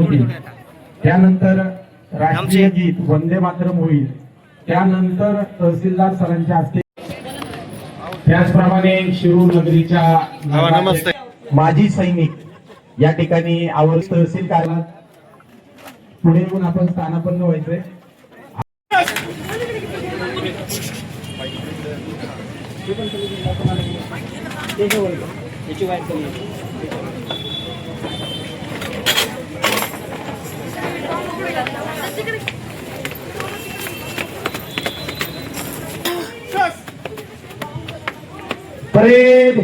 होतील, त्यानंतर राष्ट्रीय गीत वंदे मातरम होईल, त्यानंतर तहसीलदार सरांच्या हस्ते, त्याचप्रमाणे शिरूर नगरीच्या माजी सैनिक या ठिकाणी आवर्ज तहसील कार्यालयात पुढे येऊन आपण स्थानापन्न व्हायचंय. परेड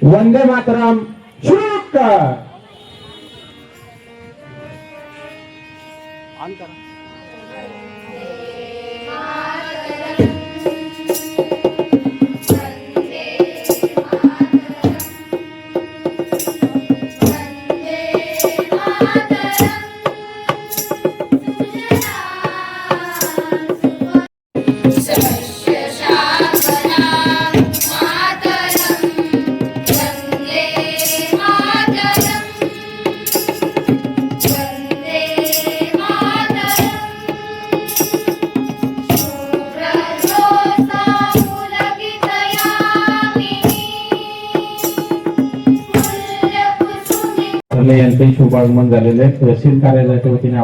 वंदे मातरम शुरू कर. यांचे शुभागमन झालेले आहे. तहसील कार्यालयाच्या वतीने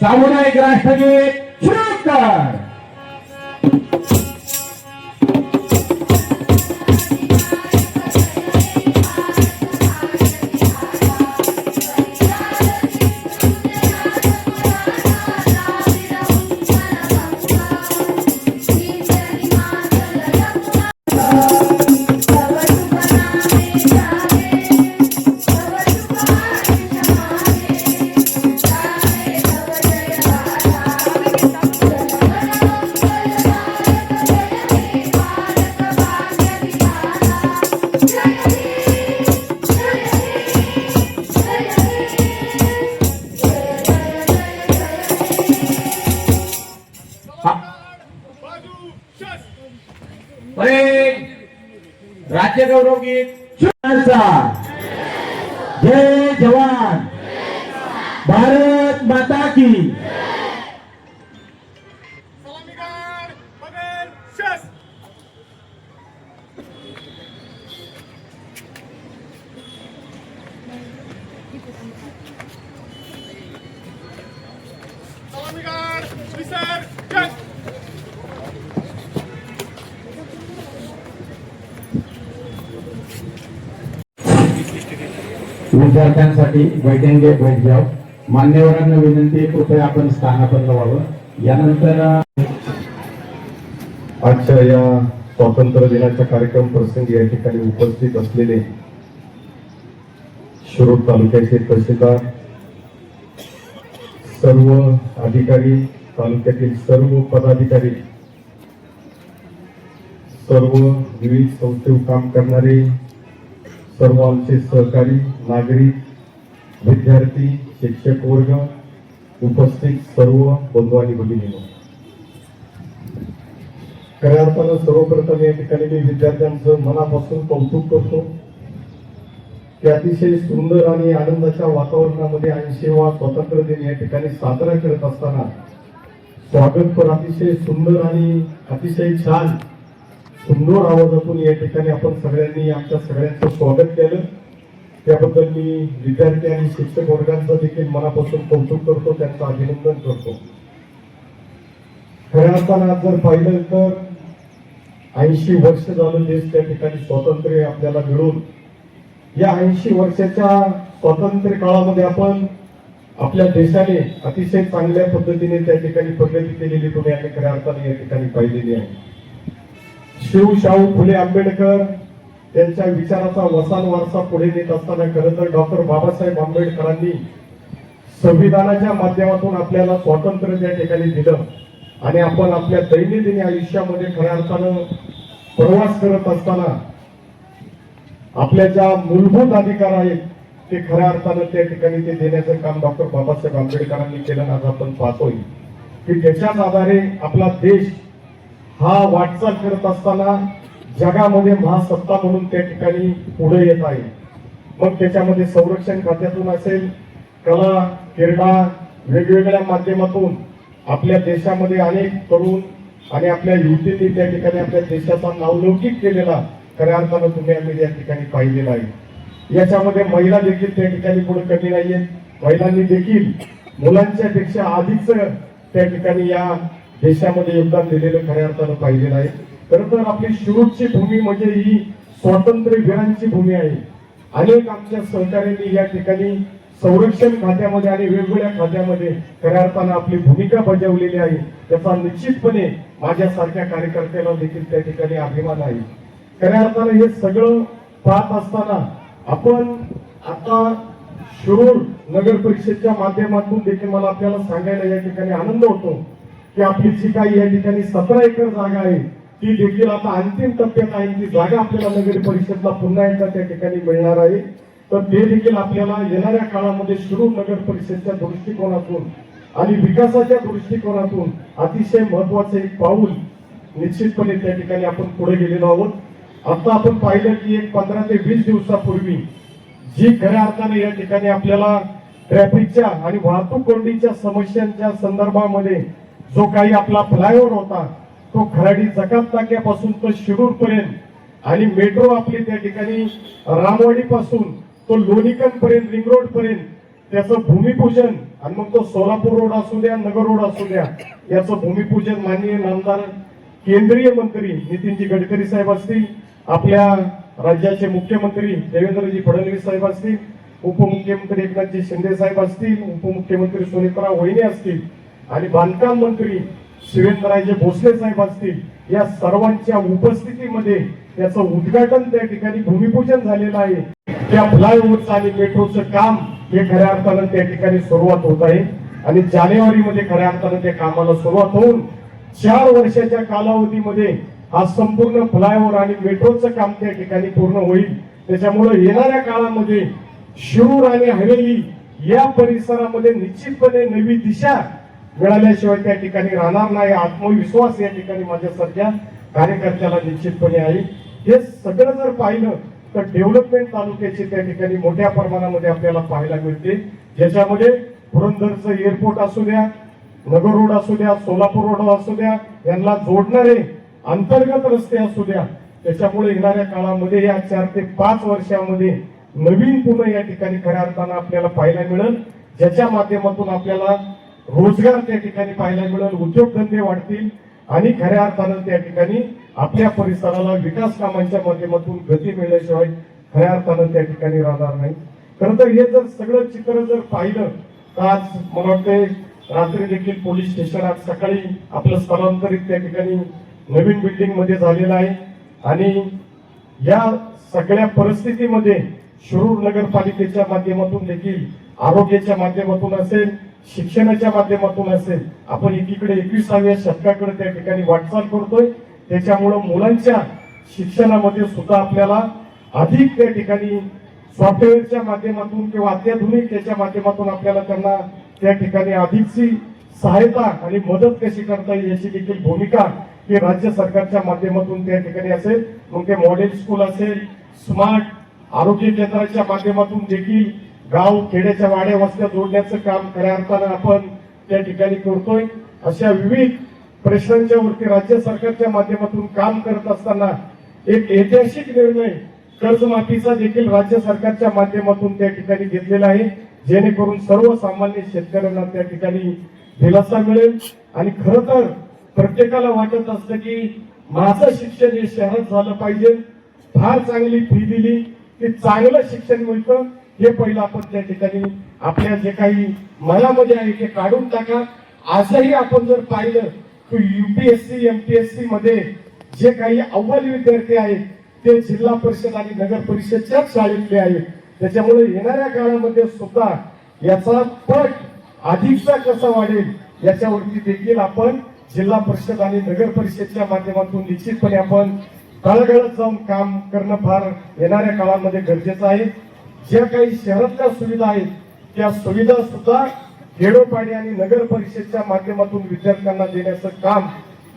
सामुदायिक राष्ट्रगीत शुरू कर. राज्य गौरव गीत जय जवान भारत माता की. विद्यार्थ्यांसाठी बैठेंगे बैठ जाओ. मान्यवरांना विनंती, कृपया आपण स्थानापन्न व्हावं. यानंतर आजच्या या स्वातंत्र्य दिनाच्या कार्यक्रम प्रसंगी या ठिकाणी उपस्थित असलेले शिरूर तालुक्याचे तहसीलदार, सर्व अधिकारी, तालुक्यातील सर्व पदाधिकारी, सर्व विविध संस्थेत काम करणारे सर्व आमचे सहकारी, नागरिक, विद्यार्थी, शिक्षक वर्ग, उपस्थित सर्व बंधू आणि भगिनींनो, खऱ्या अर्थानं सर्वप्रथम या ठिकाणी मी विद्यार्थ्यांचं मनापासून कौतुक करतो की अतिशय सुंदर आणि आनंदाच्या वातावरणामध्ये 80वा स्वातंत्र्य दिन या ठिकाणी साजरा करत असताना स्वागत पण अतिशय सुंदर आणि अतिशय छान सुंदर आवाजातून या ठिकाणी आपण सगळ्यांनी आमच्या सगळ्यांचं स्वागत केलं. त्याबद्दल मी विद्यार्थी आणि शिक्षक वर्गांचं देखील मनापासून कौतुक करतो, त्यांचं अभिनंदन करतो. खऱ्या अर्थानं जर पाहिलं तर 80 वर्ष झालं देश त्या ठिकाणी स्वातंत्र्य आपल्याला मिळून. या 80 वर्षाच्या स्वातंत्र्य काळामध्ये आपण आपल्या देशाने अतिशय चांगल्या पद्धतीने त्या ठिकाणी प्रगती केलेली तुम्ही आणि खऱ्या अर्थाने या ठिकाणी पाहिलेली आहे. शिवशाहू फुले आंबेडकर यांच्या विचाराचा वसान वारसा पुढे नेत असताना खरं तर डॉक्टर बाबासाहेब आंबेडकरांनी संविधानाच्या माध्यमातून आपल्याला स्वातंत्र्य त्या ठिकाणी दिलं आणि आपण आपल्या दैनंदिन आयुष्यामध्ये खऱ्या अर्थानं प्रवास करत असताना आपल्या ज्या मूलभूत अधिकार आहेत ते खऱ्या अर्थानं त्या ठिकाणी ते देण्याचं काम डॉक्टर बाबासाहेब आंबेडकरांनी केलं. आज आपण पाहतोय की त्याच्याच आधारे आपला देश हा वाटचाल करत असताना जगामध्ये महासत्ता म्हणून त्या ठिकाणी पुढे येत आहे. मग त्याच्यामध्ये संरक्षण खात्यातून असेल, कला क्रीडा वेगवेगळ्या माध्यमातून आपल्या देशामध्ये अनेक तरुण आणि आपल्या युवतींनी त्या ठिकाणी आपल्या देशाचा नावलौकिक केलेला खऱ्या अर्थानं तुम्ही आम्ही या ठिकाणी पाहिलेला आहे. याच्यामध्ये महिला देखील त्या ठिकाणी पुढे कमी नाहीये. महिलांनी देखील मुलांच्या पेक्षा अधिकच त्या ठिकाणी या देशामध्ये योगदान दिलेलं खऱ्या अर्थानं पाहिलेलं आहे. खरं तर आपली शिरूरची भूमी म्हणजे ही स्वातंत्र्य वीरांची भूमी आहे. अनेक आमच्या सहकार्यांनी या ठिकाणी संरक्षण खात्यामध्ये आणि वेगवेगळ्या खात्यामध्ये खऱ्या अर्थानं आपली भूमिका बजावलेली आहे. त्याचा निश्चितपणे माझ्यासारख्या कार्यकर्त्याला देखील त्या ठिकाणी अभिमान आहे. खऱ्या अर्थानं हे सगळं पाहत असताना आपण आता शिरूर नगर परिषदच्या माध्यमातून देखील मला आपल्याला सांगायला या ठिकाणी आनंद होतो की आपली जी काही या ठिकाणी 17 एकर जागा आहे ती देखील आता अंतिम टप्प्यात आहे. ती जागा आपल्याला नगर परिषदला पुन्हा एकदा त्या ठिकाणी मिळणार आहे. तर ते देखील आपल्याला येणाऱ्या काळामध्ये शिरूर नगर परिषदच्या दृष्टिकोनातून आणि विकासाच्या दृष्टिकोनातून अतिशय महत्वाचं एक पाऊल निश्चितपणे त्या ठिकाणी आपण पुढे गेलेलो आहोत. आता आपण पाहिलं की एक 15 ते 20 दिवसापूर्वी जी खऱ्या अर्थाने या ठिकाणी आपल्याला ट्रॅफिकच्या आणि वाहतूक कोंडीच्या समस्यांच्या संदर्भामध्ये जो काही आपला फ्लायओव्हर होता तो खराडी जकात टाक्यापासून तर शिरूर पर्यंत आणि मेट्रो आपली त्या ठिकाणी रामवाडी पासून तो लोणीकन पर्यंत रिंग रोड पर्यंत त्याचं भूमिपूजन आणि मग तो सोलापूर रोड असू द्या नगर रोड असू द्या याचं भूमिपूजन माननीय नामदार केंद्रीय मंत्री नितीनजी गडकरी साहेब असतील, आपल्या राज्याचे मुख्यमंत्री देवेंद्रजी फडणवीस साहेब असतील, उपमुख्यमंत्री एकनाथजी शिंदे साहेब असतील, उपमुख्यमंत्री सुनेत्रा वहिनी असतील आणि बांधकाम मंत्री शिवेंद्रराजे भोसले साहेब असतील, या सर्वांच्या उपस्थितीमध्ये त्याचं उद्घाटन त्या ठिकाणी भूमिपूजन झालेलं आहे. त्या फ्लायओव्हरचं आणि मेट्रोचं काम हे खऱ्या अर्थानं त्या ठिकाणी सुरुवात होत आहे आणि जानेवारीमध्ये खऱ्या अर्थानं त्या कामाला सुरुवात होऊन 4 वर्षाच्या कालावधीमध्ये हा संपूर्ण फ्लायओव्हर आणि मेट्रोचं काम त्या ठिकाणी पूर्ण होईल. त्याच्यामुळे येणाऱ्या काळामध्ये शिरूर आणि हवेली या परिसरामध्ये निश्चितपणे नवी दिशा मिळाल्याशिवाय त्या ठिकाणी राहणार नाही. आत्मविश्वास या ठिकाणी माझ्यासारख्या कार्यकर्त्याला निश्चितपणे आहे. हे सगळं जर पाहिलं तर डेव्हलपमेंट तालुक्याचे त्या ठिकाणी मोठ्या प्रमाणामध्ये आपल्याला पाहायला मिळते, ज्याच्यामध्ये पुरंदरचं एअरपोर्ट असू द्या, नगर रोड असू द्या, सोलापूर रोड असू द्या, यांना जोडणारे अंतर्गत रस्ते असू द्या. त्याच्यामुळे येणाऱ्या काळामध्ये या 4 ते 5 वर्षामध्ये नवीन पुणे या ठिकाणी खऱ्या अर्थानं आपल्याला पाहायला मिळेल, ज्याच्या माध्यमातून आपल्याला रोजगार त्या ठिकाणी पाहायला मिळेल, उद्योगधंदे वाढतील आणि खऱ्या अर्थानं त्या ठिकाणी आपल्या परिसराला विकास कामांच्या माध्यमातून गती मिळाल्याशिवाय खऱ्या अर्थानं त्या ठिकाणी राहणार नाही. खरं तर हे जर सगळं चित्र जर पाहिलं तर आज मला वाटते रात्री देखील पोलीस स्टेशन आज सकाळी आपलं स्थलांतरित त्या ठिकाणी नवीन बिल्डिंग मध्ये झालेलं आहे आणि या सगळ्या परिस्थितीमध्ये शिरूर नगरपालिकेच्या माध्यमातून देखील आरोग्याच्या माध्यमातून असेल, शिक्षणाच्या माध्यमातून असेल, आपण एकीकडे 21व्या शतकाकडे त्या ठिकाणी वाटचाल करतोय. त्याच्यामुळे मुलांच्या शिक्षणामध्ये सुद्धा आपल्याला अधिक त्या ठिकाणी सॉफ्टवेअरच्या माध्यमातून किंवा अत्याधुनिक त्याच्या माध्यमातून आपल्याला त्यांना त्या ठिकाणी अधिकची सहायता आणि मदत कशी करता येईल याची देखील भूमिका ही राज्य सरकारच्या माध्यमातून त्या ठिकाणी असेल. मग ते मॉडेल स्कूल असेल, स्मार्ट आरोग्य केंद्राच्या माध्यमातून देखील गाव खेड्याच्या वाड्या वस्त्या जोडण्याचं काम खऱ्या अर्थानं आपण त्या ठिकाणी करतोय. अशा विविध प्रश्नांच्या वरती राज्य सरकारच्या माध्यमातून काम करत असताना एक ऐतिहासिक निर्णय कर्जमाफीचा देखील राज्य सरकारच्या माध्यमातून त्या ठिकाणी घेतलेला आहे, जेणेकरून सर्वसामान्य शेतकऱ्यांना त्या ठिकाणी दिलासा मिळेल. आणि खरं तर प्रत्येकाला वाटत असतं की माझं शिक्षण हे शहरात झालं पाहिजे, फार चांगली फी दिली की चांगलं शिक्षण मिळतं, हे पहिलं आपण त्या ठिकाणी आपल्या जे काही मनामध्ये आहे ते काढून टाका. आजही आपण जर पाहिलं की UPSC MPSC मध्ये जे काही अव्वल विद्यार्थी आहेत ते जिल्हा परिषद आणि नगर परिषदच्याच शाळेतले आहेत. त्याच्यामुळे येणाऱ्या काळामध्ये सुद्धा याचा पट अधिकचा कसा वाढेल याच्यावरती देखील आपण जिल्हा परिषद आणि नगर परिषदच्या माध्यमातून निश्चितपणे आपण तळागाळात जाऊन काम करणं फार येणाऱ्या काळामध्ये गरजेचं आहे. ज्या काही शहरातल्या सुविधा आहेत त्या सुविधा सुद्धा खेडोपाडी आणि नगर परिषदच्या माध्यमातून विद्यार्थ्यांना देण्याचं काम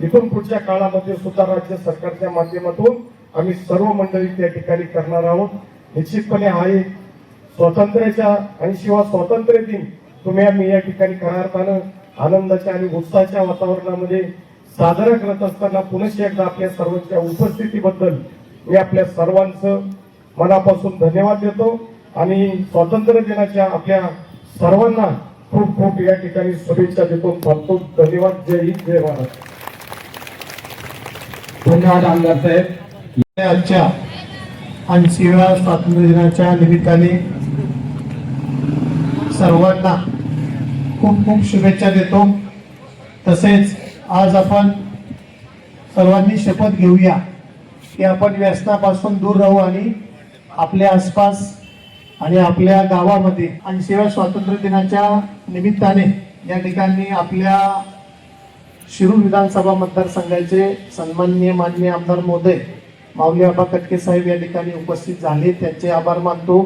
इथून पुढच्या काळामध्ये सुद्धा राज्य सरकारच्या माध्यमातून आम्ही सर्व मंडळी त्या ठिकाणी करणार आहोत. निश्चितपणे हा एक स्वातंत्र्याच्या 80वा स्वातंत्र्य दिन तुम्ही आम्ही या ठिकाणी खऱ्या अर्थानं आनंदाच्या आणि उत्साहाच्या वातावरणामध्ये साजरा करत असताना पुनश्च एकदा आपल्या सर्वांच्या उपस्थितीबद्दल मी आपल्या सर्वांचं मनापासून धन्यवाद देतो आणि स्वातंत्र्य दिनाच्या आपल्या सर्वांना खूप खूप या ठिकाणी शुभेच्छा देतो. फारतो धन्यवाद. जय हिंद, जय महाराष्ट्र. धन्यवाद आमदार साहेब. आजच्या 80व्या स्वातंत्र्य दिनाच्या निमित्ताने सर्वांना खूप खूप शुभेच्छा देतो. तसेच आज आपण सर्वांनी शपथ घेऊया की आपण व्यसनापासून दूर राहू आणि आपल्या आसपास आणि आपल्या गावामध्ये 80व्या स्वातंत्र्य दिनाच्या निमित्ताने या ठिकाणी आपल्या शिरूर विधानसभा मतदारसंघाचे सन्माननीय माननीय आमदार महोदय माऊली आबा कटके साहेब या ठिकाणी उपस्थित झाले, त्यांचे आभार मानतो.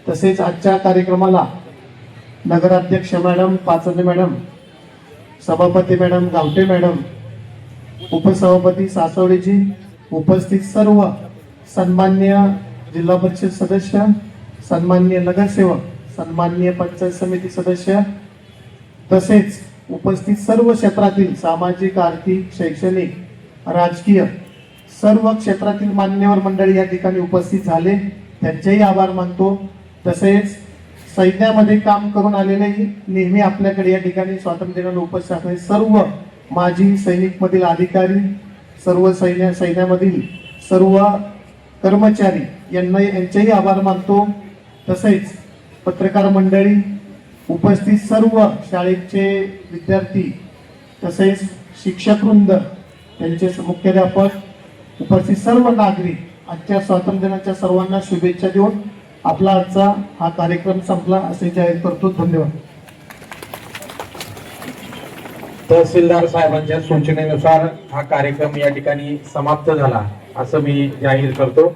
तसेच आजच्या कार्यक्रमाला नगराध्यक्ष मॅडम पाचने मॅडम, सभापती मॅडम गावटे मॅडम, उपसभापती सासवडेजी, उपस्थित सर्व सन्माननीय जिल्हा परिषद सदस्य, सन्माननीय नगरसेवक, सन्माननीय पंचायत समिती सदस्य, तसेच उपस्थित सर्व क्षेत्रातील सामाजिक, आर्थिक, शैक्षणिक, राजकीय सर्व क्षेत्रातील मान्यवर मंडळी या ठिकाणी उपस्थित झाले, त्यांचेही आभार मानतो. तसेच सैन्यामध्ये काम करून आलेले नेहमी आपल्याकडे या ठिकाणी स्वातंत्र्य दिनाला उपस्थित असणारे सर्व माजी सैनिक मधील अधिकारी, सर्व सैन्यामधील सर्व कर्मचारी यांचेही आभार मानतो. तसेच पत्रकार मंडळी, उपस्थित सर्व शाळेचे विद्यार्थी, तसेच शिक्षक वृंद, त्यांचे मुख्याध्यापक, उपस्थित सर्व नागरिक आजच्या स्वातंत्र्य दिनाच्या सर्वांना शुभेच्छा देऊन आपला आजचा हा कार्यक्रम संपला असे जाहीर करतो. धन्यवाद. तहसीलदार साहेबांच्या सूचनेनुसार हा कार्यक्रम या ठिकाणी समाप्त झाला असं मी जाहीर करतो.